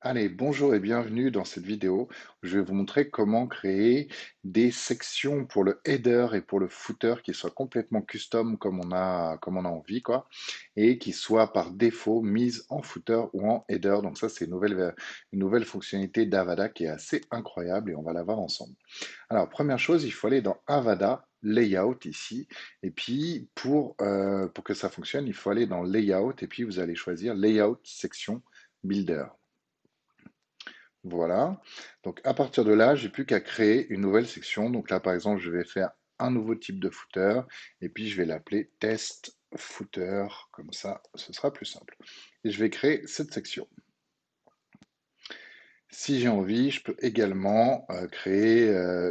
Allez, bonjour et bienvenue dans cette vidéo où je vais vous montrer comment créer des sections pour le header et pour le footer qui soient complètement custom comme on a envie, quoi, et qui soient par défaut mises en footer ou en header. Donc ça, c'est une nouvelle fonctionnalité d'Avada qui est assez incroyable et on va la voir ensemble. Alors, première chose, il faut aller dans Avada Layout ici, et puis pour que ça fonctionne, il faut aller dans Layout et puis vous allez choisir Layout Section Builder. Voilà. Donc à partir de là, j'ai plus qu'à créer une nouvelle section. Donc là, par exemple, je vais faire un nouveau type de footer et puis je vais l'appeler test footer. Comme ça, ce sera plus simple. Et je vais créer cette section. Si j'ai envie, je peux également créer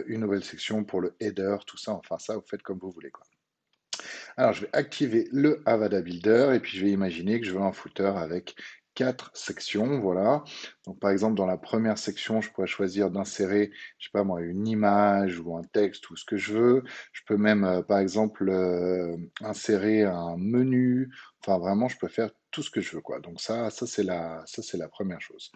une nouvelle section pour le header, tout ça. Enfin, ça, vous faites comme vous voulez, quoi. Alors, je vais activer le Avada Builder et puis je vais imaginer que je veux un footer avec quatre sections, voilà. Donc, par exemple, dans la première section, je pourrais choisir d'insérer, je sais pas moi, une image ou un texte ou ce que je veux. Je peux même, par exemple, insérer un menu. Enfin, vraiment, je peux faire tout ce que je veux, quoi. Donc ça, c'est la première chose.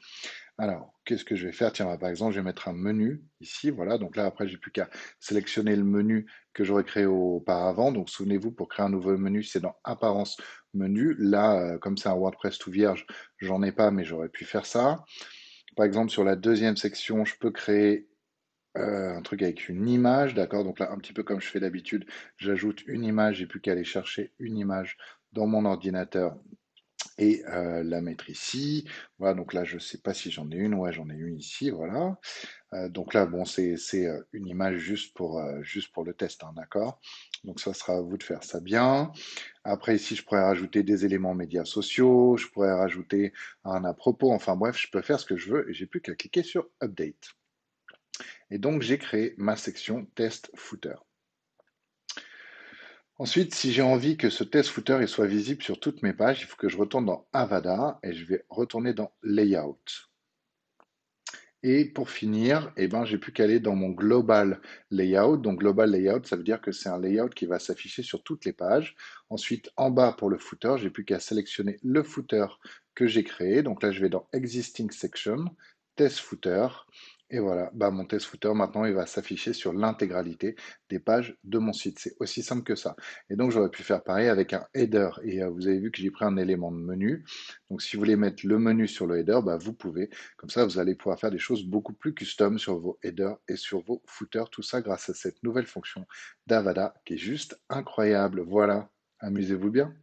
Alors, qu'est-ce que je vais faire? Tiens, bah, par exemple, je vais mettre un menu ici, voilà. Donc là, après, j'ai plus qu'à sélectionner le menu que j'aurais créé auparavant. Donc, souvenez-vous, pour créer un nouveau menu, c'est dans Apparence menu. Là, comme c'est un WordPress tout vierge, j'en ai pas, mais j'aurais pu faire ça. Par exemple, sur la deuxième section, je peux créer un truc avec une image, d'accord? Donc là, un petit peu comme je fais d'habitude, j'ajoute une image, j'ai plus qu'à aller chercher une image dans mon ordinateur et la mettre ici. Voilà, donc là, je ne sais pas si j'en ai une. Ouais, j'en ai une ici, voilà. Donc là, bon, c'est une image juste pour le test, hein, d'accord? Donc ça sera à vous de faire ça bien. Après, ici, je pourrais rajouter des éléments médias sociaux, je pourrais rajouter un à propos. Enfin bref, je peux faire ce que je veux et j'ai plus qu'à cliquer sur Update. Et donc, j'ai créé ma section Test Footer. Ensuite, si j'ai envie que ce test footer il soit visible sur toutes mes pages, il faut que je retourne dans Avada et je vais retourner dans Layout. Et pour finir, eh ben, j'ai plus qu'à aller dans mon Global Layout. Donc Global Layout, ça veut dire que c'est un layout qui va s'afficher sur toutes les pages. Ensuite, en bas pour le footer, j'ai plus qu'à sélectionner le footer que j'ai créé. Donc là, je vais dans Existing Section, Test Footer. Et voilà, bah, mon test footer, maintenant, il va s'afficher sur l'intégralité des pages de mon site. C'est aussi simple que ça. Et donc, j'aurais pu faire pareil avec un header. Et vous avez vu que j'ai pris un élément de menu. Donc, si vous voulez mettre le menu sur le header, bah, vous pouvez. Comme ça, vous allez pouvoir faire des choses beaucoup plus custom sur vos headers et sur vos footers. Tout ça grâce à cette nouvelle fonction d'Avada qui est juste incroyable. Voilà, amusez-vous bien.